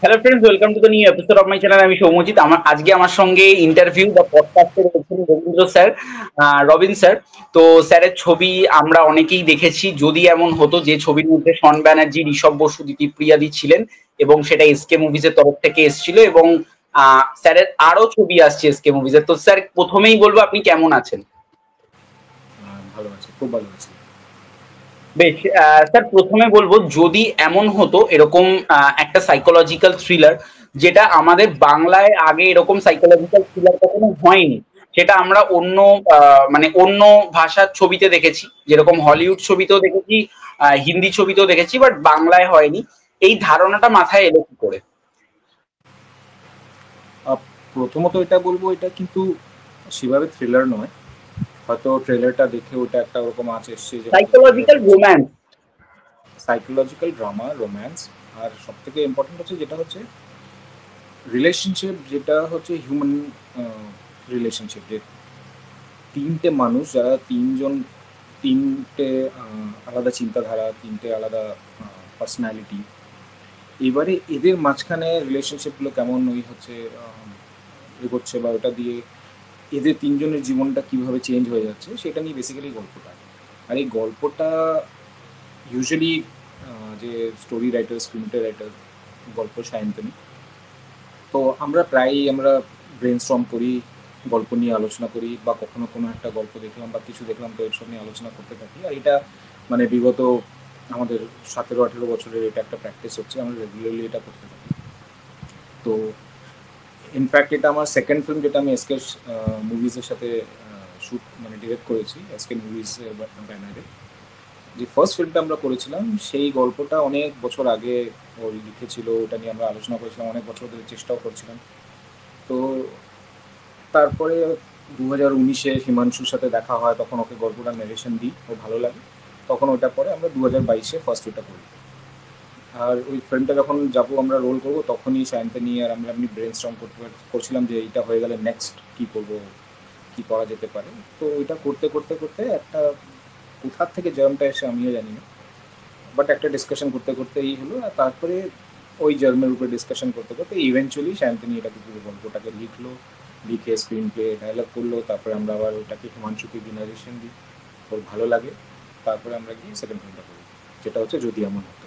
Hello friends, welcome to the new episode of my channel. আমি সৌম্যজিৎ। আজকে আমার সঙ্গে ইন্টারভিউ বা পডকাস্টে রয়েছেন রবীন্দ্র স্যার, রবিন স্যার। তো স্যারের ছবি আমরা অনেকেই দেখেছি। যদি এমন হতো, যে ছবির মধ্যে শন ব্যানার্জি, ঋষভ বসু, দিতিপ্রিয়াদি ছিলেন এবং সেটা এসকে মুভিজের তরফ থেকে এসেছিল, এবং স্যারের আরো ছবি আসছে এসকে মুভিজের। তো স্যার, প্রথমেই বলবো আপনি কেমন আছেন? ভালো আছে, খুব ভালো আছে। বেশ। স্যার, প্রথমে বলবো, যদি এমন হতো এরকম একটা সাইকোলজিক্যাল থ্রিলার, যেটা আমাদের বাংলায় আগে এরকম সাইকোলজিক্যাল থ্রিলার কখনো হয়নি, সেটা আমরা অন্য মানে অন্য ভাষার ছবিতে দেখেছি, যেরকম হলিউড ছবিতেও দেখেছি, হিন্দি ছবিতেও দেখেছি, বাট বাংলায় হয়নি। এই ধারণাটা মাথায় এলো কি করে? প্রথমত এটা বলবো, এটা কিন্তু সেভাবে থ্রিলার নয়। হয়তো ট্রেলারটা দেখে ওটা একটা ওরকম আঁচ এসছে যে psychological romance. Psychological drama, romance. আর সব থেকে ইম্পর্টেন্ট হচ্ছে যেটা হচ্ছে রিলেশনশিপ, যেটা হচ্ছে হিউম্যান রিলেশনশিপ, যে তিনটে মানুষ, যারা তিনটে আলাদা চিন্তাধারা, তিনটে আলাদা পার্সোনালিটি। এবারে এদের মাঝখানে রিলেশনশিপগুলো কেমন হচ্ছে এগোচ্ছে, বা ওটা দিয়ে এদের তিনজনের জীবনটা কিভাবে চেঞ্জ হয়ে যাচ্ছে, সেটা নিয়ে বেসিক্যালি গল্পটা। আর এই গল্পটা ইউজুয়ালি যে স্টোরি রাইটার, স্ক্রিনপ্লে রাইটার, গল্প সায়ন্তনী। তো আমরা ব্রেনস্টর্ম করি, গল্প নিয়ে আলোচনা করি, বা কখনো কোনো একটা গল্প দেখলাম বা কিছু দেখলাম, তো এসব নিয়ে আলোচনা করতে থাকি। আর এটা মানে বিগত আমাদের 17-18 বছরের এটা একটা প্র্যাকটিস হচ্ছে, আমরা রেগুলারলি এটা করতে থাকি। তো ইনফ্যাক্ট এটা আমার সেকেন্ড ফিল্ম, যেটা আমি এসকে মুভিজের সাথে শ্যুট মানে ডিরেক্ট করেছি, এসকে মুভিজের ব্যানারে। যে ফার্স্ট ফিল্মটা আমরা করেছিলাম, সেই গল্পটা অনেক বছর আগে ও লিখেছিল, ওটা নিয়ে আমরা আলোচনা করেছিলাম, অনেক বছর ধরে চেষ্টাও করছিলাম। তো তারপরে 2019-এ হিমাংশুর সাথে দেখা হয়, তখন ওকে গল্পটা নারেশন দিই, ও ভালো লাগে। তখন ওটা পরে আমরা 2022-এ ফার্স্ট ওটা করি। আর ওই ফিল্মটা যখন যাবো আমরা রোল করবো, তখনই সায়ন্তনী আর আমরা এমনি ব্রেন স্টর্ম করছিলাম যে এইটা হয়ে গেলে নেক্সট কী করবো, কী করা যেতে পারে। তো ওইটা করতে করতে করতে একটা কোথার থেকে জার্মটা এসে আমিও জানি না, বাট একটা ডিসকাশন করতে করতে এই হলো। আর তারপরে ওই জার্মের উপরে ডিসকাশন করতে করতে ইভেনচুয়ালি শান্তনী এটাকে পুরো গল্পটাকে লিখলো, লিখে স্ক্রিন প্লে ডায়লগ করলো। তারপরে আমরা আবার ওটাকে হিমাংশুকে ডিনারেশন দিই, ওর ভালো লাগে। তারপরে আমরা গিয়ে সেকেন্ড ফিল্মটা করি, যেটা হচ্ছে যদি এমন হতো।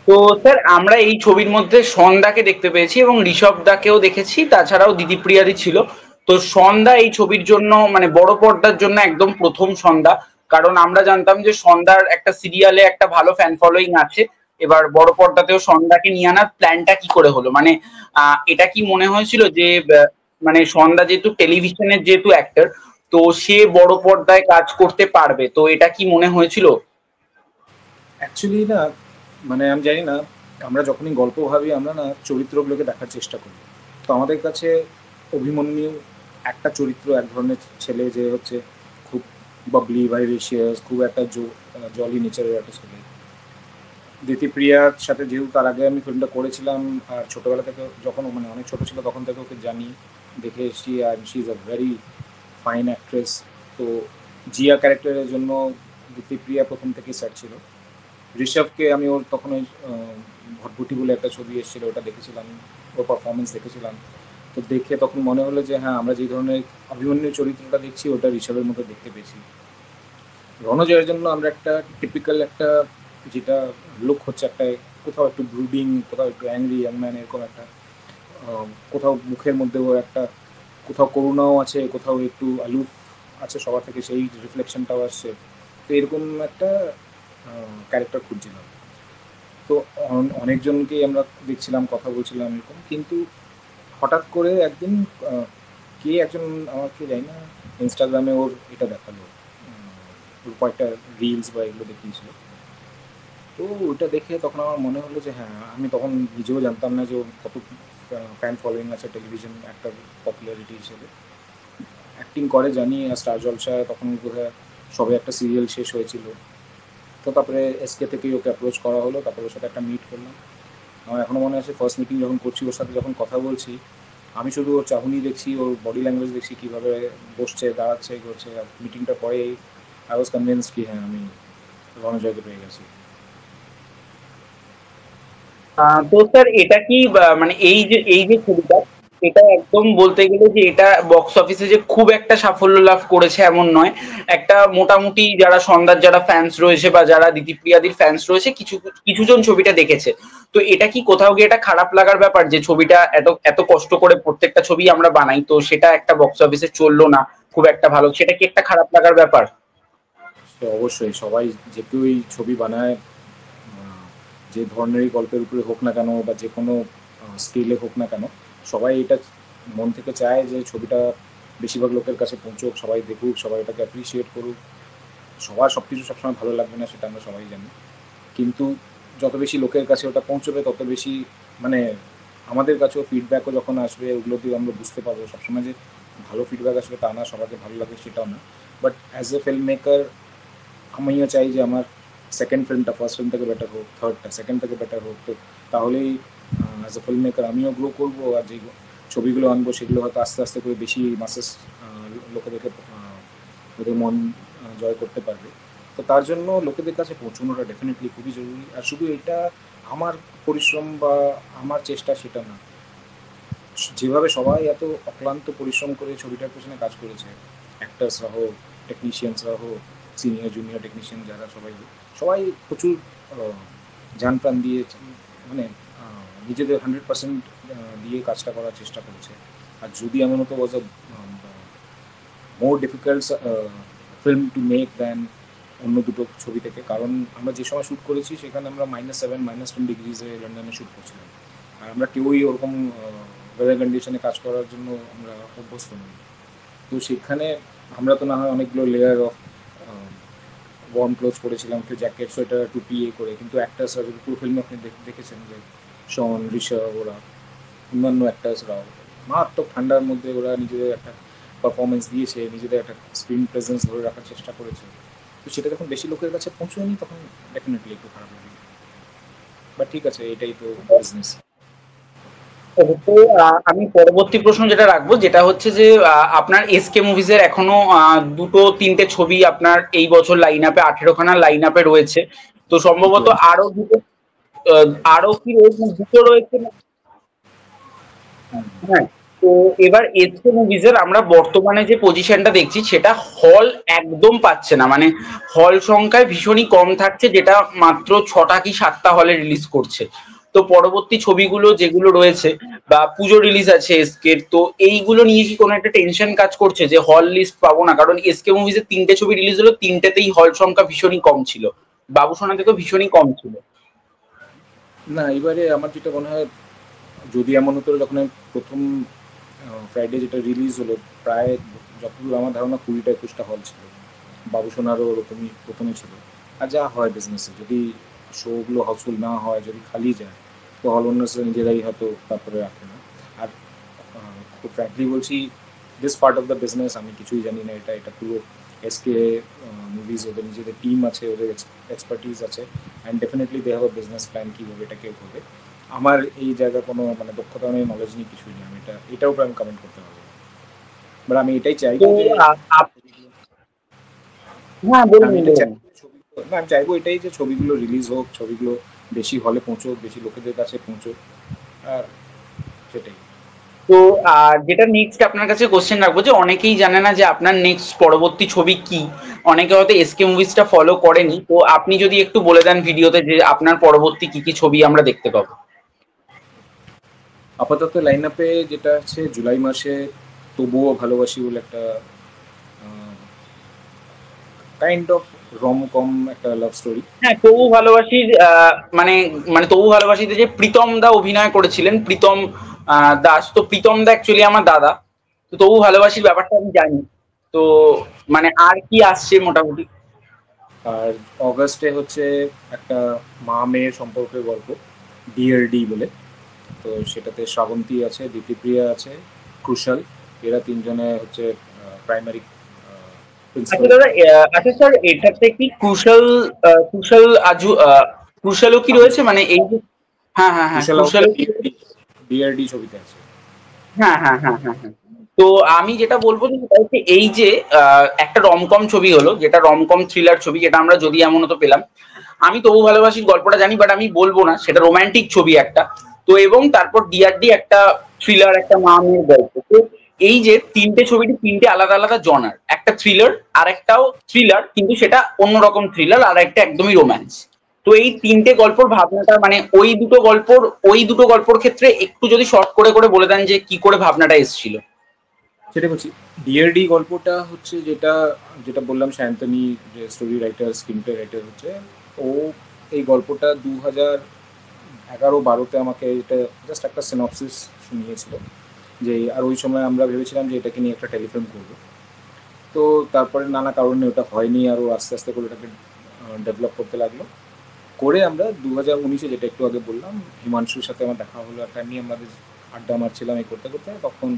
তো স্যার, আমরা এই ছবির মধ্যে সন্ধ্যাকে দেখতে পেয়েছি এবং ঋষভ দাকেও দেখেছি, তাছাড়াও দিদিপ্রিয়াদি ছিল। তো সন্ধ্যা এই ছবির জন্য, মানে বড় পর্দার জন্য একদম প্রথম সন্ধ্যা। কারণ আমরা জানতাম যে সন্ধ্যার একটা সিরিয়ালে একটা ভালো ফ্যান ফলোয়িং আছে। এবার বড় পর্দাতেও সন্ধ্যাকে নিয়ে আনার প্ল্যানটা কি করে হলো? মানে এটা কি মনে হয়েছিল যে মানে সন্ধ্যা যেহেতু টেলিভিশনের যেহেতু অ্যাক্টর, তো সে বড় পর্দায় কাজ করতে পারবে, তো এটা কি মনে হয়েছিল? অ্যাকচুয়ালি না, মানে আমি জানি না, আমরা যখনই গল্প ভাবি আমরা না চরিত্রগুলোকে দেখার চেষ্টা করি। তো আমাদের কাছে অভিমন্যু একটা চরিত্র, এক ধরনের ছেলে, যে হচ্ছে খুব বাবলি, ভাইরেশিয়াস, খুব একটা জলি নেচারের একটা ছেলে। দিতিপ্রিয়ার সাথে যেহেতু তার আগে আমি ফিল্মটা করেছিলাম, আর ছোটোবেলা থেকে যখন মানে অনেক ছোটো ছিল তখন থেকে ওকে জানি, দেখে এসেছি, আর she is a very fine actress. তো জিয়া ক্যারেক্টারের জন্য দিতিপ্রিয়া প্রথম থেকেই সেট ছিল। ঋষভকে আমি ওর তখন ওই ভটভুটি বলে একটা ছবি এসেছিলো, ওটা দেখেছিলাম, ওর পারফরমেন্স দেখেছিলাম। তো দেখে তখন মনে হলো যে হ্যাঁ, আমরা যে ধরনের অভিমন্যু চরিত্রটা দেখছি ওটা ঋষভের মতো দেখতে পেয়েছি। রণজয়ের জন্য আমরা একটা টিপিক্যাল একটা, যেটা লুক হচ্ছে একটা, কোথাও একটু ব্রুডিং, কোথাও একটু অ্যাংরি ইয়াংম্যান, এরকম একটা কোথাও মুখের মধ্যেও একটা, কোথাও করুণাও আছে, কোথাও একটু আলুফ আছে সবার থেকে, সেই রিফ্লেকশনটাও আসছে। তো এরকম একটা ক্যারেক্টার খুঁজছিলাম। তো অনেকজনকেই আমরা দেখছিলাম, কথা বলছিলাম এরকম, কিন্তু হঠাৎ করে একদিন কে একজন, আমাকে জানি না, ইনস্টাগ্রামে ওর এটা দেখালো, ওর কয়েকটা রিলস বা এগুলো দেখিয়েছিল। তো ওটা দেখে তখন আমার মনে হলো যে হ্যাঁ, আমি তখন নিজেও জানতাম না যে ওর কত ফ্যান ফলোয়িং আছে টেলিভিশন একটা পপুলারিটি হিসেবে। অ্যাক্টিং করে জানি, আর স্টার জলসায় তখন বোধহয় সবে একটা সিরিয়াল শেষ হয়েছিল। তো তারপরে এসকে থেকেই ওকে অ্যাপ্রোচ করা হলো, তারপরে ওর সাথে একটা মিট করলাম। আমার এখনও মনে আছে, ফার্স্ট মিটিং যখন করছি ওর সাথে, যখন কথা বলছি, আমি শুধু ওর চাহনি দেখছি, ওর বডি ল্যাঙ্গুয়েজ দেখছি, কীভাবে বসছে, দাঁড়াচ্ছে, করছে। আর মিটিংটা পরেই আই ওয়াজ কনভিন্সড কি হ্যাঁ, আমি রণজয়কে পেয়ে গেছি। তো স্যার এটা কি মানে এই যে ছবিটা, এটা একদম বলতে গেলে যে এটা বক্স অফিসে যে খুব একটা সাফল্য লাভ করেছে এমন নয়। একটা মোটামুটি যারা সন্ধ্যার যারা ফ্যান্স রয়েছে বা যারা দিতিপ্রিয়াদির ফ্যান্স রয়েছে কিছু কিছুজন ছবিটা দেখেছে। তো এটা কি কোথাও গিয়ে এটা খারাপ লাগার ব্যাপার যে ছবিটা এত এত কষ্ট করে প্রত্যেকটা ছবি আমরা বানাই, তো সেটা একটা বক্স অফিসে চললো না খুব একটা ভালো, সেটা কি একটা খারাপ লাগার ব্যাপার? তো অবশ্যই সবাই যে কেউই ছবি বানায়, যে ধরনেরই গল্পের উপরে হোক না কেন বা যে কোনো স্কেলে হোক না কেন, সবাই এটা মন থেকে চায় যে ছবিটা বেশিরভাগ লোকের কাছে পৌঁছুক, সবাই দেখুক, সবাই এটাকে অ্যাপ্রিসিয়েট করুক। সবার সব কিছু সবসময় ভালো লাগবে না, সেটা আমরা সবাই জানি। কিন্তু যত বেশি লোকের কাছে ওটা পৌঁছবে তত বেশি, মানে আমাদের কাছেও ফিডব্যাকও যখন আসবে ওগুলো দিয়ে আমরা বুঝতে পারবো। সবসময় যে ভালো ফিডব্যাক আসবে তা না, সবাইকে ভালো লাগে সেটাও না। But as a film maker আমিও চাই যে আমার সেকেন্ড ফিল্মটা ফার্স্ট ফিল্ম থেকে বেটার হোক, থার্ডটা সেকেন্ড থেকে বেটার হোক। তো তাহলেই অ্যাজ এ ফিল্ম মেকার আমিও গ্রো করবো, আর যে ছবিগুলো আনবো সেগুলো হয়তো আস্তে আস্তে করে বেশি মাসেস লোকেদেরকে ওদের মন জয় করতে পারবে। তো তার জন্য লোকেদের কাছে পৌঁছানোটা ডেফিনেটলি খুবই জরুরি। আর শুধু এটা আমার পরিশ্রম বা আমার চেষ্টা সেটা না, যেভাবে সবাই এত অক্লান্ত পরিশ্রম করে ছবিটার পেছনে কাজ করেছে, অ্যাক্টার্সরা হোক, টেকনিশিয়ানসরা হোক, সিনিয়র জুনিয়র টেকনিশিয়ান যারা সবাই সবাই প্রচুর জান প্রাণ দিয়ে, মানে নিজেদের 100% দিয়ে কাজটা করার চেষ্টা করেছে। আর যদি এমন হতো was a more difficult film to make than অন্য দুটো ছবি থেকে, কারণ আমরা যে সময় শ্যুট করেছি সেখানে আমরা -7 -10 ডিগ্রিজে লন্ডনে শ্যুট করছিলাম। আর আমরা কেউই ওরকম ওয়েদার কন্ডিশনে কাজ করার জন্য আমরা অভ্যস্ত নই। তো সেখানে আমরা তো না হয় অনেকগুলো লেয়ার অফ ওয়ার্ম ক্লোথ পরেছিলাম, কেউ জ্যাকেট সোয়েটার টুপি করে, কিন্তু অ্যাক্টার্সরা যদি পুরো ফিল্মে আপনি দেখেছেন যে শন, ঋষভ, ওরা অন্যান্য অ্যাক্টার্সরাও মারাত্মক ঠান্ডার মধ্যে ওরা নিজেদের একটা পারফরমেন্স দিয়েছে, নিজেদের একটা স্ক্রিন প্রেজেন্স ধরে রাখার চেষ্টা করেছে। তো সেটা যখন বেশি লোকের কাছে পৌঁছয়নি তখন ডেফিনেটলি একটু খারাপ লাগে। বাট ঠিক আছে, এটাই তো বিজনেস। তো আমি পরবর্তী প্রশ্ন যেটা রাখবো যেটা হচ্ছে যে আপনার এসকে মুভিজের এখনো দুটো তিনটে ছবি আপনার এই বছর লাইন আপে 18খানা লাইন আপে রয়েছে। তো দুটো সম্ভবত আছে। আরো দুটো, আরো কি রয়েছে, দুটো রয়েছে না? হ্যাঁ। তো এবার এসকে মুভিজের আমরা বর্তমানে যে পজিশনটা দেখছি সেটা হল একদম পাচ্ছে না, মানে হল সংখ্যায় ভীষণই কম থাকছে, যেটা মাত্র 6টা কি 7টা হলে রিলিজ করছে। তো পরবর্তী ছবিগুলো যেগুলো রয়েছে বা পুজো রিলিজ আছে এসকের, তো এইগুলো নিয়ে কি কোনো একটা টেনশন কাজ করছে যে হল লিস্ট পাবো না? কারণ এসকে মুভিজের 3টে ছবি রিলিজ হলো, 3টেতেই হল সংখ্যা ভীষণই কম ছিল, বাবুসোনাতে তো ভীষণই কম ছিল। না, এবারে আমার যেটা মনে হয়, যদি এমন হতো যখন আমি প্রথম ফ্রাইডে যেটা রিলিজ হলো, প্রায় যতদূর আমার ধারণা 20টা 21টা হল ছিল, বাবুসোনারও ওরকমই প্রথমে ছিল। আর যা হয় বিজনেসে, যদি শোগুলো হাউসফুল না হয়, যদি খালি যায়, তো হল ওনার্সরা নিজেরাই হয়তো তারপরে রাখে না। আর খুব ফ্র্যাঙ্কলি বলছি, this part of the business আমি কিছুই জানি না। এটা এটা পুরো এসকে মুভিজ, ওদের নিজেদের টিম আছে, ওদের এক্সপার্টিজ আছে, and definitely they have a business plan কীভাবে এটাকে করবে। আমার এই জায়গায় কোনো মানে দক্ষতা নেই, নলেজ নেই, কিছুই নেই। আমি এটার উপরে আমি কমেন্ট করতে পারবো না। বাট আমি এটাই তো চাইবো যে হ্যাঁ, বলুন আমি এটাই বলুন। চাইবো যে ছবিগুলো, না আমি চাইবো এটাই যে ছবিগুলো রিলিজ হোক, ছবিগুলো বেশি হলে পৌঁছোক, বেশি লোকেদের কাছে পৌঁছোক। আর সেটাই। তো যেটা নেক্সট আপনার কাছে কোশ্চেন রাখবো যে অনেকেই জানে না যে আপনার নেক্সট পরবর্তী ছবি কি, অনেকে হয়তো এসকে মুভিজটা ফলো করেনি, তো আপনি যদি একটু বলে দেন ভিডিওতে যে আপনার পরবর্তী কি কি ছবি আমরা দেখতে পাবো। আপাতত লাইন আপে যেটা আছে জুলাই মাসে তবুও ভালোবাসি বলে একটা কাইন্ড অফ রম কম, একটা লাভ স্টোরি। হ্যাঁ, তবু ভালোবাসির মানে মানে তবু ভালোবাসিতে যে প্রীতম দা অভিনয় করেছিলেন, প্রীতম দাস, তো প্রীতম দা অ্যাকচুয়ালি আমার দাদা। তো তবু ভালোবাসির ব্যাপারটা আমি জানি। তো মানে আর কি আসছে মোটামুটি? আর অগাস্টে হচ্ছে একটা মা মেয়ের সম্পর্কের গল্প, ডিআরডি বলে। তো সেটাতে শ্রাবন্তী আছে, দীপ্তিপ্রিয়া আছে, কুশল, এরা তিনজনে হচ্ছে প্রাইমারি আচ্ছা প্রিন্সিপাল। দাদা, আচ্ছা স্যার, এটাতে কি কুশল, কুশল আজু, কুশলও কি রয়েছে মানে এই যে? হ্যাঁ হ্যাঁ হ্যাঁ, কুশল কুশলও কি? ডিআরডি ছবিতে আছে। হ্যাঁ হ্যাঁ হ্যাঁ হ্যাঁ হ্যাঁ। তো আমি যেটা বলবো যে সেটা হচ্ছে এই যে একটা রমকম ছবি হলো, যেটা রমকম থ্রিলার ছবি, যেটা আমরা যদি এমন তো পেলাম। আমি তবু ভালোবাসির গল্পটা জানি, বাট আমি বলবো না, সেটা রোমান্টিক ছবি একটা। তো এবং তারপর ডিআরডি একটা থ্রিলার, একটা মা মেয়ের গল্প। তো এই যে তিনটে ছবিটি তিনটে আলাদা আলাদা জনার, একটা থ্রিলার, আর একটাও থ্রিলার কিন্তু সেটা অন্যরকম থ্রিলার, আর একটা একদমই রোম্যান্স। তো এই তিনটে গল্পর ভাবনাটা মানে ওই দুটো গল্পর ক্ষেত্রে একটু যদি শর্ট করে করে বলে দেন যে কি করে ভাবনাটা এসেছিল। সেটা বলছি, ডিআরডি গল্পটা হচ্ছে যেটা যেটা বললাম, শান্তনী যে story writer, screen play writer হচ্ছে ও। এই গল্পটা 2011-12-তে আমাকে এটা জাস্ট একটা সিনপসিস শুনিয়েছিল যে, আর ওই সময় আমরা ভেবেছিলাম যে এটাকে নিয়ে একটা টেলিফিল্ম করবো। তো তারপরে নানা কারণে ওটা হয়নি, আর ও আস্তে আস্তে করে ওটাকে ডেভেলপ করতে লাগলো। করে আমরা 2019-এ, যেটা একটু আগে বললাম, হিমাংশুর সাথে আমার দেখা হলো, একটা নিয়ে আমাদের আড্ডা মারছিলাম এই করতে করতে, তখন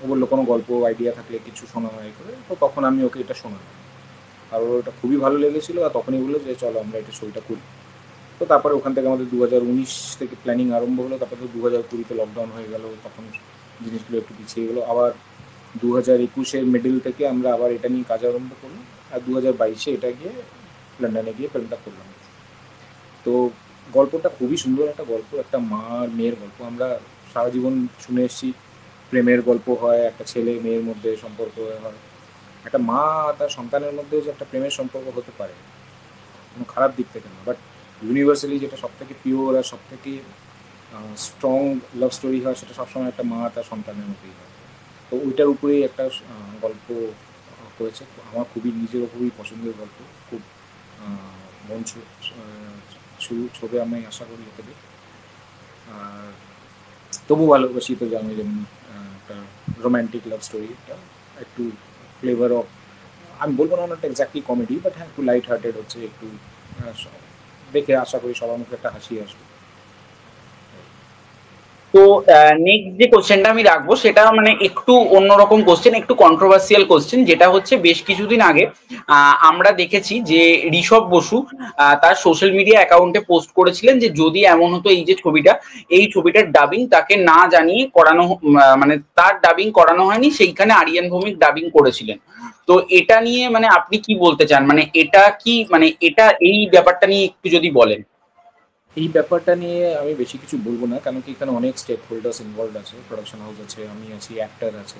ও বললো কোনো গল্প আইডিয়া থাকলে কিছু শোনা হয় করে। তো তখন আমি ওকে এটা শোনালাম, আর ওর ওটা খুবই ভালো লেগেছিলো, আর তখনই বললো যে চলো আমরা এটা ছবিটা করি। তো তারপরে ওখান থেকে আমাদের 2019 থেকে প্ল্যানিং আরম্ভ হলো। তারপরে তো 2020-তে লকডাউন হয়ে গেল, তখন জিনিসগুলো একটু পিছিয়ে গেলো। আবার 2021-এর মিডল থেকে আমরা আবার এটা নিয়ে কাজ আরম্ভ করলাম, আর 2022-এ এটা গিয়ে লন্ডনে গিয়ে ফিল্মটা করলাম। তো গল্পটা খুবই সুন্দর একটা গল্প, একটা মা আর মেয়ের গল্প। আমরা সারা জীবন শুনে এসেছি প্রেমের গল্প হয়, একটা ছেলে মেয়ের মধ্যে সম্পর্ক হয়, একটা মা তার সন্তানের মধ্যেও যে একটা প্রেমের সম্পর্ক হতে পারে, কোনো খারাপ দিক থেকে না, বাট ইউনিভার্সালি যেটা সব থেকে পিওর আর সব থেকে স্ট্রং লাভ স্টোরি হয়, সেটা সবসময় একটা মা তার সন্তানের মধ্যেই হয়। তো ওইটার উপরেই একটা গল্প হয়েছে। আমার খুবই নিজেরও খুবই পছন্দের গল্প, খুব মন ছুঁবে, আমি আশা করি লোকেদের। আর তবু ভালোবাসি তো জানি, যেমন একটা রোম্যান্টিক লাভ স্টোরি, এটা একটু ফ্লেভার অফ, আমি বলবো না একটা এক্স্যাক্টলি কমেডি, বাট হ্যাঁ একটু লাইট হার্টেড হচ্ছে, একটু দেখে আশা করি সবার মুখে একটা হাসি আসবে। তো নেক্সট যে কোশ্চেনটা আমি রাখবো সেটা মানে একটু অন্যরকম কোশ্চেন, একটু কন্ট্রোভার্সিয়াল কোশ্চেন, যেটা হচ্ছে বেশ কিছুদিন আগে আমরা দেখেছি যে ঋষভ বসু তার সোশ্যাল মিডিয়া অ্যাকাউন্টে পোস্ট করেছিলেন যে যদি এমন হতো এই ছবিটার ডাবিং তাকে না জানিয়ে করানো মানে তার ডাবিং করানো হয়নি, সেইখানে আরিয়ান ভৌমিক ডাবিং করেছিলেন। তো এটা নিয়ে মানে আপনি কি বলতে চান, মানে এটা কি মানে এটা এই ব্যাপারটা নিয়ে একটু যদি বলেন। এই ব্যাপারটা নিয়ে আমি বেশি কিছু বলবো না, কারণ কি এখানে অনেক স্টেক হোল্ডার্স ইনভলভ আছে, প্রোডাকশন হাউস আছে, আমি আছি, অ্যাক্টার আছে।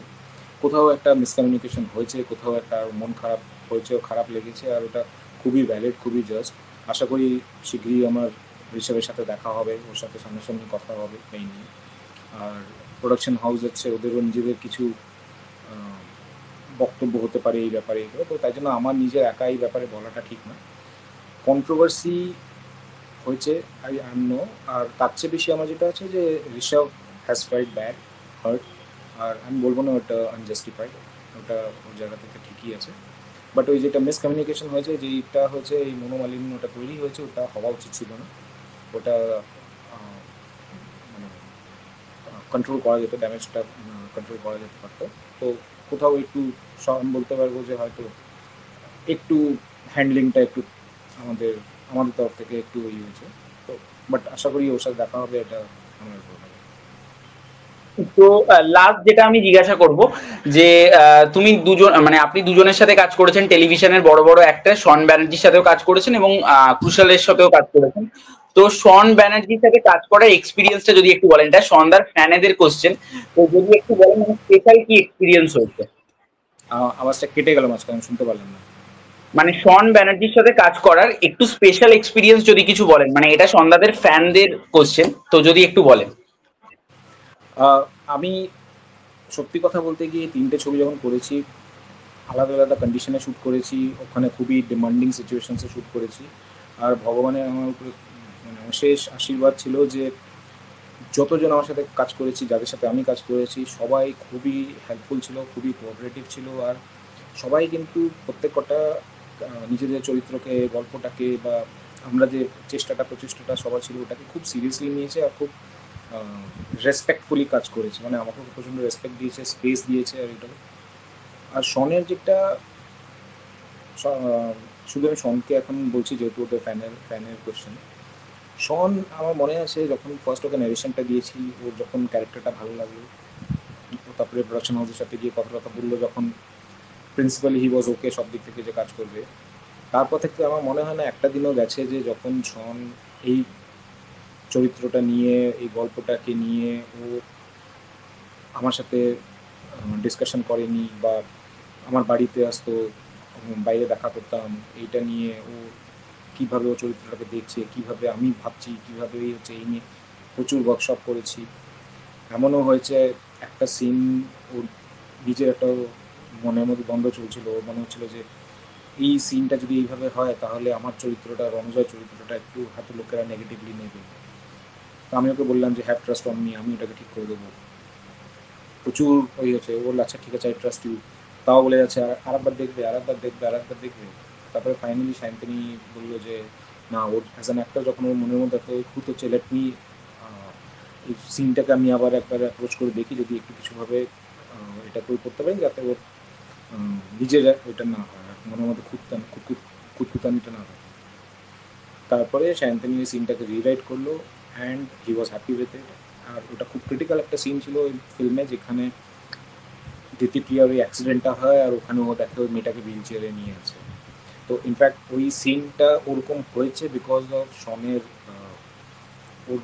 কোথাও একটা মিসকমিউনিকেশন হয়েছে, কোথাও একটা মন খারাপ হয়েছে, খারাপ লেগেছে, আর ওটা খুবই ভ্যালিড, খুবই জাস্ট। আশা করি শীঘ্রই আমার ঋষভের সাথে দেখা হবে, ওর সাথে সামনাসামনি কথা হবে এই নিয়ে। আর প্রোডাকশন হাউস আছে, ওদেরও নিজেদের কিছু আহ, বক্তব্য হতে পারে এই ব্যাপারে, এগুলো তো, তাই জন্য আমার নিজের একা এই ব্যাপারে বলাটা ঠিক না। কন্ট্রোভার্সি হয়েছে, আই আম নো। আর তার চেয়ে বেশি আমার যেটা আছে যে Rishabh has fight bad, heart. আর আমি বলবো না ওটা আনজাস্টিফাইড, ওটা ওর জায়গা থেকে ঠিকই আছে। বাট ওই যেটা মিসকমিউনিকেশন হয়েছে, যেটা হয়েছে এই মনোমালিন্য ওটা তৈরি হয়েছে, ওটা হওয়া উচিত ছিল না। ওটা আহ, মানে কন্ট্রোল করা যেত, ড্যামেজটা কন্ট্রোল করা যেতে পারতো। তো কোথাও একটু আমি বলতে পারবো যে হয়তো একটু হ্যান্ডলিংটা একটু আমাদের আমাদের তরফ থেকে একটু ইয়ে হয়েছে। তো বাট আশা করি ওর সাথে দেখা হবে, এটা আমার ভালো লাগে। তো লাস্ট যেটা আমি জিজ্ঞাসা করব যে তুমি দুজন মানে আপনি দুজনের সাথে কাজ করেছেন, টেলিভিশনের বড় বড় অ্যাক্টর শন ব্যানার্জির সাথেও কাজ করেছেন এবং কুশলের সাথেও কাজ করেছেন। তো শন ব্যানার্জির সাথে কাজ করার এক্সপিরিয়েন্সটা যদি একটু বলেন, এটা সন্ধ্যার ফ্যানেদের কোশ্চেন, তো যদি একটু বলেন মানে স্পেশাল কি এক্সপিরিয়েন্স হয়েছে। আওয়াজটা কেটে গেল মাঝখানে, আমি শুনতে পারলাম না। মানে শন ব্যানার্জির সাথে কাজ করার একটু স্পেশাল এক্সপিরিয়েন্স যদি কিছু বলেন, মানে এটা সন্ধ্যাদের ফ্যানদের কোশ্চেন, তো যদি একটু বলেন। আমি সত্যি কথা বলতে গিয়ে তিনটে ছবি যখন করেছি, আলাদা আলাদা কন্ডিশনে শ্যুট করেছি, ওখানে খুবই ডিমান্ডিং সিচুয়েশনসে শ্যুট করেছি। আর ভগবানের আমার উপরে মানে অশেষ আশীর্বাদ ছিল যে যতজন আমার সাথে কাজ করেছি, যাদের সাথে আমি কাজ করেছি, সবাই খুবই হেল্পফুল ছিল, খুবই কোঅপারেটিভ ছিল। আর সবাই কিন্তু প্রত্যেক কটা নিজেদের চরিত্রকে, গল্পটাকে, বা আমরা যে প্রচেষ্টাটা সবার ছিল, ওটাকে খুব সিরিয়াসলি নিয়েছে, আর খুব রেসপেক্টফুলি কাজ করেছে। মানে আমাকে প্রচণ্ড রেসপেক্ট দিয়েছে, স্পেস দিয়েছে। আর এটা, আর শনের যেটা শুধু আমি শনকে এখন বলছি যেহেতু ওদের ফ্যানের কোয়েশ্চেন। শন, আমার মনে আছে যখন ফার্স্ট ওকে ন্যারেশনটা দিয়েছি, ওর যখন ক্যারেক্টারটা ভালো লাগলো, ও তারপরে প্রোডাকশন হাউসের সাথে গিয়ে কথা বললো, যখন প্রিন্সিপালি হি ওয়াজ ওকে সব দিক থেকে যে কাজ করবে, তারপর থেকে আমার মনে হয় না একটা দিনও গেছে যে যখন শন এই চরিত্রটা নিয়ে, এই গল্পটাকে নিয়ে ও আমার সাথে ডিসকাশন করেনি, বা আমার বাড়িতে আসতো, বাইরে দেখা করতাম, এইটা নিয়ে ও কীভাবে ও চরিত্রটাকে দেখছে, কীভাবে আমি ভাবছি, কীভাবে এই হচ্ছে, এই নিয়ে প্রচুর ওয়ার্কশপ করেছি। এমনও হয়েছে একটা সিন ওর নিজের একটা মনের মধ্যে দ্বন্দ্ব চলছিল, ওর মনে হচ্ছিল যে এই সিনটা যদি এইভাবে হয় তাহলে আমার চরিত্রটা, রণজয় চরিত্রটা একটু হয়তো লোকেরা নেগেটিভলি নেবে। তো আমি ওকে বললাম যে হ্যাভ ট্রাস্ট অন মি, আমি এটাকে ঠিক করে দেবো। প্রচুর ওই হচ্ছে, ও বললো আচ্ছা ঠিক আছে, আই ট্রাস্ট ইউ। তাও বলে যাচ্ছে আরেকবার দেখবে, আরেকবার দেখবে, আরেকবার দেখবে। তারপরে ফাইনালি শান্তনি বললো যে না, ওর অ্যাজ অ্যান অ্যাক্টর যখন ওর মনের মধ্যে এত খুঁত হচ্ছে, লেট মি এই সিনটাকে আমি আবার একবার অ্যাপ্রোচ করে দেখি, যদি একটু কিছুভাবে এটা করতে পারি যাতে ওর নিজের ওইটা না হয়, মনের মধ্যে খুঁতখুতানিটা না হয়। তারপরে শান্তনি ওই সিনটাকে রিরাইট করলো and he was happy with it. আর ওটা খুব ক্রিটিক্যাল একটা সিন ছিল ওই ফিল্মে, যেখানে দ্বিতীপ্রিয়ার ওই অ্যাক্সিডেন্টটা হয় আর ওখানে ও দেখে ওই মেয়েটাকে হুইল চেয়ারে নিয়ে আছে। তো ইনফ্যাক্ট ওই সিনটা ওরকম হয়েছে বিকজ অফ শনের ওর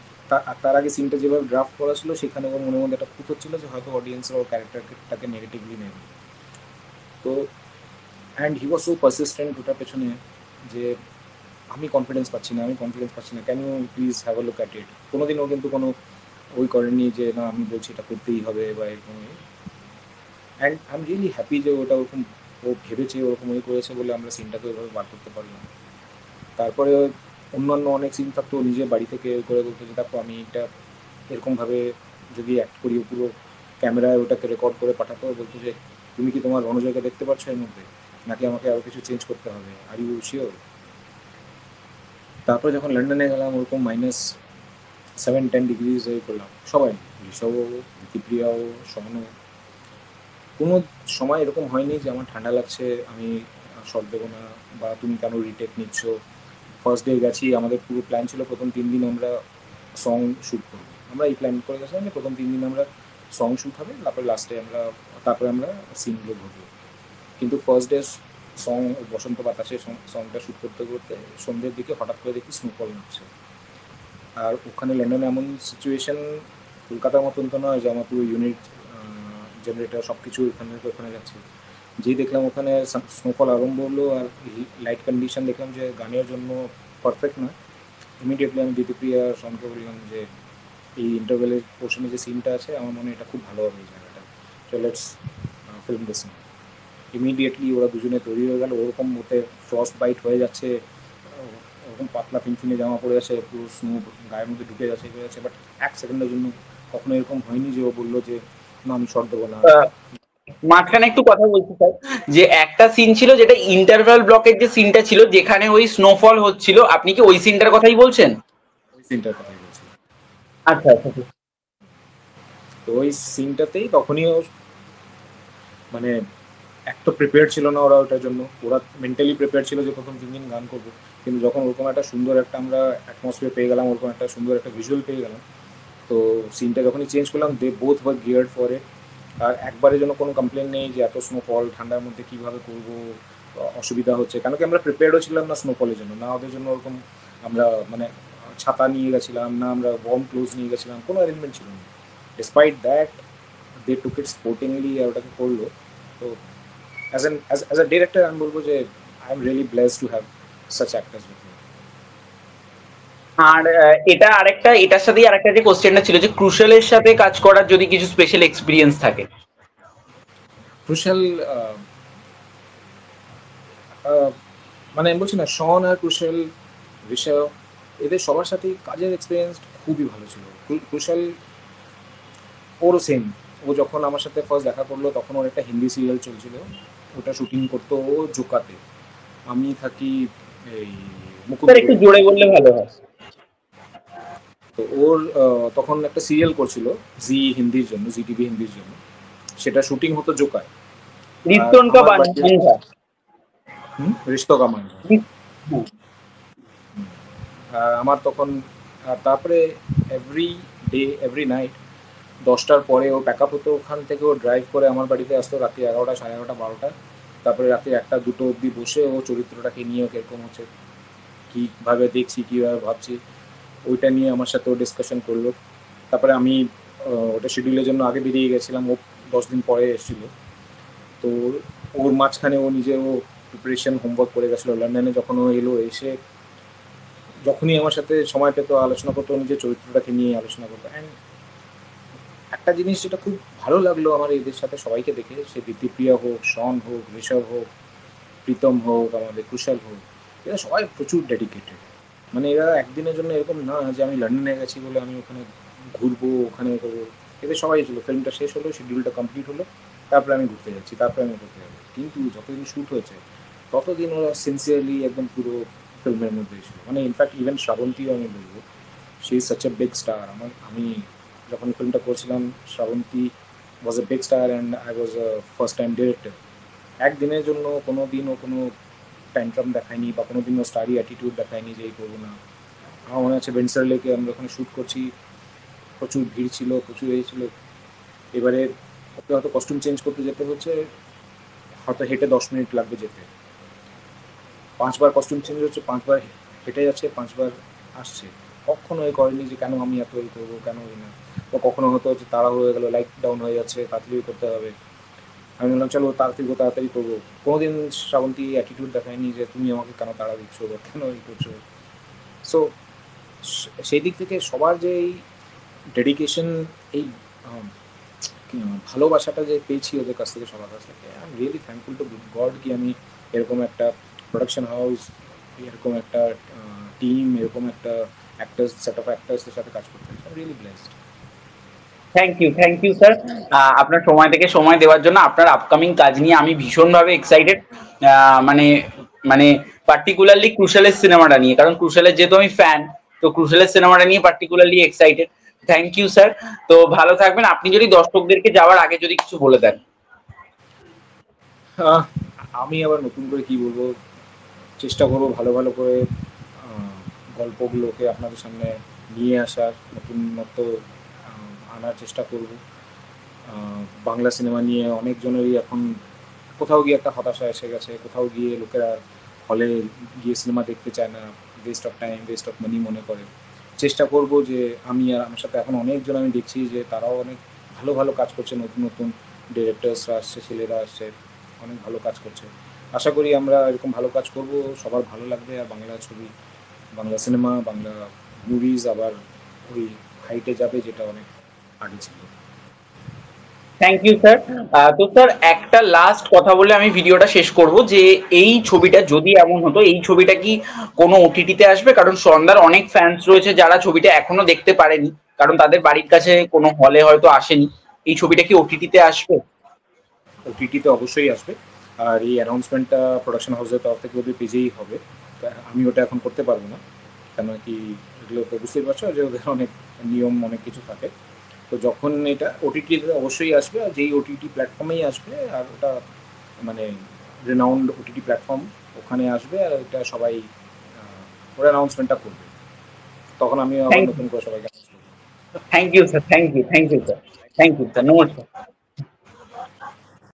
তার আগে সিনটা যেভাবে ড্রাফট করা ছিল সেখানে ওর মনের মধ্যে একটা খুঁত হচ্ছিল যে হয়তো অডিয়েন্সরা ওর ক্যারেক্টারটাকে নেগেটিভলি নেবে। তো and he was so persistent ওটার পেছনে যে আমি কনফিডেন্স পাচ্ছি না, can you please have a look at it. কোনোদিনও কিন্তু কোনো ওই করেনি যে না আমি বলছি এটা করতেই হবে বা এরকম। And I am really happy যে ওটা ওরকম ও ভেবেছে, ওরকম ওই করেছে বলে আমরা সিনটাকে ওইভাবে বার করতে পারলাম। তারপরে অন্যান্য অনেক সিন থাকতো নিজের বাড়ি থেকে করে বলতো যে দেখো আমি এটা এরকমভাবে যদি অ্যাক্ট করি, পুরো ক্যামেরায় ওটাকে রেকর্ড করে পাঠাতো, বলতো যে তুমি কি তোমার রণজয়কে দেখতে পাচ্ছ এর মধ্যে, নাকি আমাকে আরও কিছু চেঞ্জ করতে হবে, আর ইউ শিওর। তারপরে যখন লন্ডনে গেলাম ওরকম -7-10 ডিগ্রিজ হয়ে করলাম সবাই, ঋষভও, দীপ্রিয়াও, শনও। কোনো সময় এরকম হয়নি যে আমার ঠান্ডা লাগছে আমি শট দেবো না, বা তুমি কেন রিটেক নিচ্ছ। ফার্স্ট ডে গেছি, আমাদের পুরো প্ল্যান ছিল প্রথম 3 দিন আমরা সং শ্যুট করবো। আমরা এই প্ল্যান করে গেছিলাম যে প্রথম 3 দিন আমরা সং শ্যুট হবে, তারপরে লাস্টে তারপরে আমরা সিনগুলো ধরবো। কিন্তু ফার্স্ট ডে সং বসন্ত বাতাসে সংটা শ্যুট করতে করতে সন্ধ্যের দিকে হঠাৎ করে দেখি স্নোফল নামছে। আর ওখানে লন্ডনে এমন সিচুয়েশন, কলকাতার মতন তো নয় যে আমার পুরো ইউনিট জেনারেটার সব কিছু ওখানে যাচ্ছে। যেই দেখলাম ওখানে স্নোফল আরম্ভ হলো আর লাইট কন্ডিশন দেখলাম যে গানের জন্য পারফেক্ট না, ইমিডিয়েটলি আমি দীপ্রিয়া শনকে বললাম যে এই ইন্টারভেলের পোর্শনে যে সিনটা আছে আমার মনে হয় এটা খুব ভালো হবে এই জায়গাটা, তো লেটস ফিল্ম দিস। ইমিডিয়েটলি ওরা দুজনে তৈরি হয়ে গেল। ওরকম ওতে ফ্রস্ট বাইট হয়ে যাচ্ছে, ওরকম পাতলা ফিনফিনে জামা পড়ে যাচ্ছে, পুরো স্নো গায়ের মধ্যে ঢুকে যাচ্ছে হয়ে যাচ্ছে, বাট 1 সেকেন্ডের জন্য কখনো এরকম হয়নি যে ও বললো যে না আমি শর্ট দেবো না। মাঝখানে একটু কথা বলতে চাই যে একটা সিন ছিল যেটা ইন্টারভ্যাল ব্লকের যে সিনটা ছিল যেখানে ওই স্নোফল হচ্ছিল, আপনি কি ওই সিনটার কথাই বলছেন? ওই সিনটার কথাই বলছি। আচ্ছা আচ্ছা। তো ওই সিনটাতেই তখনই ও মানে এক তো প্রিপেয়ার ছিল না ওরা ওটার জন্য, ওরা মেন্টালি প্রিপেয়ার ছিল যে প্রথম 3 দিন গান করবো, কিন্তু যখন ওরকম একটা সুন্দর একটা আমরা অ্যাটমসফিয়ার পেয়ে গেলাম, ওরকম একটা সুন্দর একটা ভিজুয়াল পেয়ে গেলাম, তো সিনটা যখনই চেঞ্জ করলাম they both were geared for it. আর একবারের জন্য কোনো কমপ্লেন নেই যে এত স্নোফল ঠান্ডার মধ্যে কীভাবে করবো, অসুবিধা হচ্ছে, কেন কি আমরা প্রিপেয়ারও ছিলাম না স্নোফলের জন্য, না ওদের জন্য ওরকম আমরা মানে ছাতা নিয়ে গেছিলাম না, আমরা ওয়ার্ম ক্লোথ নিয়ে গেছিলাম, কোনো অ্যারেঞ্জমেন্ট ছিল না। Despite that they took it sportingly আর ওটাকে করলো। তো as a director আমি বলবো যে I am really blessed to have such actors with me. আর এটা আরেকটা, এটার সাথেই আরেকটা যে কোশ্চেনটা ছিল যে ক্রুশালের সাথে কাজ করার যদি কিছু স্পেশাল এক্সপিরিয়েন্স থাকে। ক্রুশাল মানে আমি বলছি না, শন আর ক্রুশাল, ঋষভ, এদের সবার সাথেই কাজের এক্সপিরিয়েন্স খুবই ভালো ছিল। ক্রুশাল ওরও সেম, ও যখন আমার সাথে ফার্স্ট দেখা করলো তখন ওর একটা হিন্দি সিরিয়াল চলছিল, ওটা শুটিং করতো ও জোকাতে, আমি থাকি এই মুকুন্দ। একটু জোরে বললে ভালো হয়। তো ওর তখন একটা সিরিয়াল করছিল জি হিন্দির জন্য, জি টিভি হিন্দির জন্য, সেটা শুটিং হতো জোকায়। রিশতো কা মানহা। আমার তখন তারপরে এভরি ডে এভরি নাইট 10টার পরে ও প্যাক আপ হতো, ওখান থেকে ও ড্রাইভ করে আমার বাড়িতে আসতো রাত্রি 11টা, সাড়ে 11টা, 12টা। তারপরে রাতে 1টা 2টো অবধি বসে ও চরিত্রটাকে নিয়ে কিরকম হচ্ছে, কীভাবে দেখছি, কীভাবে ভাবছি, ওইটা নিয়ে আমার সাথে ও ডিসকাশন করলো। তারপরে আমি ওটা শিডিউলের জন্য আগে বেরিয়ে গেছিলাম, ও 10 দিন পরে এসেছিলো। তো ওর মাঝখানে ও নিজে ও প্রিপারেশন হোমওয়ার্ক করে গেছিলো। লন্ডনে যখন ও এলো, এসে যখনই আমার সাথে সময় পেতো আলোচনা করতো, নিজের চরিত্রটাকে নিয়ে আলোচনা করতো। অ্যান্ড একটা জিনিস যেটা খুব ভালো লাগলো আমার এদের সাথে সবাইকে দেখে, সে দিতিপ্রিয়া হোক, শন হোক, ঋষভ হোক, প্রীতম হোক, আমাদের কুশল হোক, এরা সবাই প্রচুর ডেডিকেটেড। মানে এরা একদিনের জন্য এরকম না যে আমি লন্ডনে গেছি বলে আমি ওখানে ঘুরবো, ওখানে করবো। এদের সবাই ছিল, ফিল্মটা শেষ হলো, শিডিউলটা কমপ্লিট হলো, তারপরে আমি ঘুরতে যাচ্ছি, তারপরে আমি ঘুরতে যাবো। কিন্তু যতদিন শ্যুট হয়েছে ততদিন ওরা সিনসিয়ারলি একদম পুরো ফিল্মের মধ্যে ছিল। মানে ইনফ্যাক্ট ইভেন শ্রাবন্তীও আমি বলবো, she is such a big star. আমি যখন ফিল্মটা করছিলাম, Srabanti was a big star and I was a first time director. একদিনের জন্য কোনো দিনও কোনো ট্যান্ট্রাম দেখায়নি বা কোনো দিনও স্টারি অ্যাটিটিউড দেখায়নি যে এই করবো না। আমার মনে আছে বেন্সার লেকে আমরা ওখানে শ্যুট করছি, প্রচুর ভিড় ছিল, প্রচুর এই ছিল। এবারে ওকে হয়তো কস্টিউম চেঞ্জ করতে যেতে হচ্ছে, হয়তো হেঁটে 10 মিনিট লাগবে যেতে। 5বার কস্টিউম চেঞ্জ হচ্ছে, 5বার হেঁটে যাচ্ছে, 5বার আসছে। কখনো এ করেনি যে কেন আমি এত এই করবো, কেন এই না। তো কখনো হতো যে তাড়া হয়ে গেলো, লাইট ডাউন হয়ে যাচ্ছে, তাড়াতাড়ি করতে হবে। আমি বললাম চলো তাড়াতাড়ি করবো। কোনোদিন শ্রাবন্তী অ্যাটিটিউড দেখায়নি যে তুমি আমাকে কেন তাড়া দিচ্ছ বা কেন এই করছো। সো সেই দিক থেকে সবার যে এই ডেডিকেশন, এই ভালোবাসাটা যে পেয়েছি ওদের কাছ থেকে, সবার কাছ থেকে, I am really thankful to god কি আমি এরকম একটা প্রোডাকশন হাউস, এরকম একটা টিম, এরকম একটা অ্যাক্টার্স, সেট অফ অ্যাক্টার্সদের সাথে কাজ করতে পারছি। I am really blessed. Thank you sir, আপনার সময় থেকে সময় দেওয়ার জন্য। আপনার আপকামিং কাজ নিয়ে আমি ভীষণভাবে এক্সাইটেড, মানে মানে পার্টিকুলারলি ক্রুশালের সিনেমাটা নিয়ে, কারণ ক্রুশালের যেহেতু আমি ফ্যান, তো ক্রুশালের সিনেমাটা নিয়ে particularly excited. Thank you sir. তো ভালো থাকবেন। আপনি যদি দর্শকদেরকে যাওয়ার আগে যদি কিছু বলে দেন। আমি আবার নতুন করে কি বলবো, চেষ্টা করবো ভালো ভালো করে গল্পগুলোকে আপনাদের সামনে নিয়ে আসার, নতুনত্ব আনার চেষ্টা করব। বাংলা সিনেমা নিয়ে অনেকজনেরই এখন কোথাও গিয়ে একটা হতাশা এসে গেছে, কোথাও গিয়ে লোকেরা হলে গিয়ে সিনেমা দেখতে চায় না, West of time, West of money মনে করে। চেষ্টা করব যে আমি আর আমার সাথে এখন অনেকজন আমি দেখছি যে তারাও অনেক ভালো ভালো কাজ করছে, নতুন নতুন ডিরেক্টরসরা আসছে, ছেলেরা আসছে, অনেক ভালো কাজ করছে। আশা করি আমরা এরকম ভালো কাজ করব, সবার ভালো লাগবে, আর বাংলা ছবি, বাংলা সিনেমা, বাংলা মুভিজ আবার ওই হাইটে যাবে যেটা অনেক আগে ছিল। Thank you sir. তো স্যার একটা লাস্ট কথা বলে আমি ভিডিওটা শেষ করব, যে এই ছবিটা যদি এমন হতো, এই ছবিটা কি কোনো ওটিটিতে আসবে? কারণ সন্ধ্যার অনেক ফ্যান্স রয়েছে যারা ছবিটা এখনো দেখতে পারেনি, কারণ তাদের বাড়ির কাছে কোনো হলে হয়তো আসেনি। এই ছবিটা কি ওটিটিতে আসবে? ওটিটিতে অবশ্যই আসবে। আর এই অ্যানাউন্সমেন্টটা প্রোডাকশন হাউসের তরফ থেকে ওদের পেজেই হবে। আমি ওটা এখন করতে পারবো না, কেন কি এগুলো তো বুঝতেই পারছো যে ওদের অনেক নিয়ম, অনেক কিছু থাকে। তো যখন এটা ওটিটিতে অবশ্যই আসবে, আর যেই ওটিটি প্ল্যাটফর্মেই আসবে, আর ওটা মানে রেনাউন্ড ওটিটি প্ল্যাটফর্ম, ওখানে আসবে, আর এটা সবাই ওরা অ্যানাউন্সমেন্টটা করবে। তখন আমি আবার নতুন করে সবাইকে অ্যানাউন্স করবো। Thank you sir, thank you sir, thank you sir, নমস্কার।